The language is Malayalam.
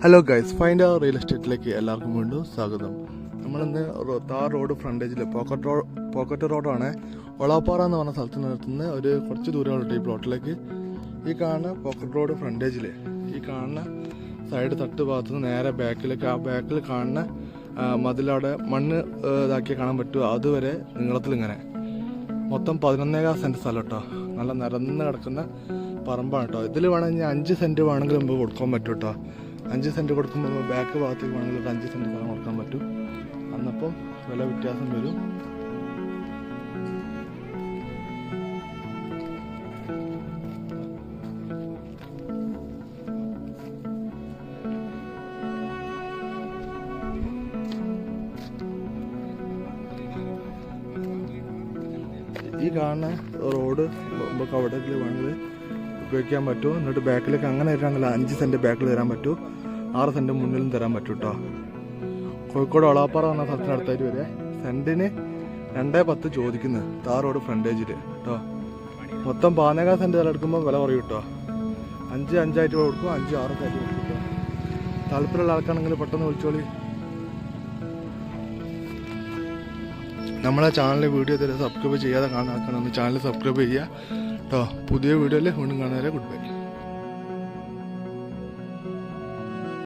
ഹലോ ഗൈസ്, ഫൈൻഡ് അവർ റിയൽ എസ്റ്റേറ്റിലേക്ക് എല്ലാവർക്കും വീണ്ടും സ്വാഗതം. നമ്മളിന്ന് താർ റോഡ് ഫ്രണ്ടേജിൽ പോക്കറ്റ് റോഡാണ്. ഒളാപ്പാറ എന്ന് പറഞ്ഞ സ്ഥലത്ത് നിർത്തുന്ന ഒരു കുറച്ച് ദൂരമുള്ള ഈ പ്ലോട്ടിലേക്ക് ഈ കാണുന്ന പോക്കറ്റ് റോഡ് ഫ്രണ്ടേജിൽ ഈ കാണുന്ന സൈഡ് തട്ട് ഭാഗത്ത് നിന്ന് നേരെ ബാക്കിലേക്ക്, ആ ബാക്കിൽ കാണുന്ന മതിലവിടെ മണ്ണ് ഇതാക്കി കാണാൻ പറ്റുമോ അതുവരെ നീളത്തിലിങ്ങനെ മൊത്തം 11.25 സെൻറ്റ് സ്ഥലം കേട്ടോ. നല്ല നിരന്ന് കിടക്കുന്ന പറമ്പാണ് കേട്ടോ. ഇതിൽ വേണമെങ്കിൽ 5 സെൻറ്റ് വേണമെങ്കിൽ നമുക്ക് കൊടുക്കാൻ പറ്റും കേട്ടോ. 5 സെൻറ്റ് കൊടുക്കുമ്പോൾ ബാക്ക് ഭാഗത്തേക്ക് വേണമെങ്കിൽ 5 സെൻറ്റ് സ്ഥലം കൊടുക്കാൻ പറ്റും. അന്നപ്പം വില വ്യത്യാസം വരും. ഈ കാണുന്ന റോഡ് നമുക്ക് അവിടെ വേണമെങ്കിൽ ഉപയോഗിക്കാൻ പറ്റുമോ. എന്നിട്ട് ബാക്കിലേക്ക് അങ്ങനെ തരാമെങ്കിൽ 5 സെൻറ്റ് ബാക്കിൽ തരാൻ പറ്റൂ, 6 സെൻറ്റ് മുന്നിലും തരാൻ പറ്റും കേട്ടോ. കോഴിക്കോട് ഒളാപ്പാറ എന്ന സ്ഥലത്തിനടുത്തായിട്ട് വരെ സെൻറ്റിന് 2.10 ചോദിക്കുന്നത് താർ റോഡ് ഫ്രണ്ടേജിൽ കേട്ടോ. മൊത്തം 14 സെൻറ്റ് വില എടുക്കുമ്പോൾ വില കുറയും കേട്ടോ. 5 കൊടുക്കും, 5-6 ആയിട്ട് കൊടുക്കും കേട്ടോ. താല്പര്യമുള്ള ആൾക്കാണെങ്കിൽ പെട്ടെന്ന് വിളിച്ചോളി. നമ്മളെ ചാനലിൽ വീഡിയോ തരാം. സബ്സ്ക്രൈബ് ചെയ്യാതെ കാണാൻ ചാനൽ സബ്സ്ക്രൈബ് ചെയ്യുക കേട്ടോ. പുതിയ വീഡിയോയിൽ വീണ്ടും കാണാൻ. Good bye.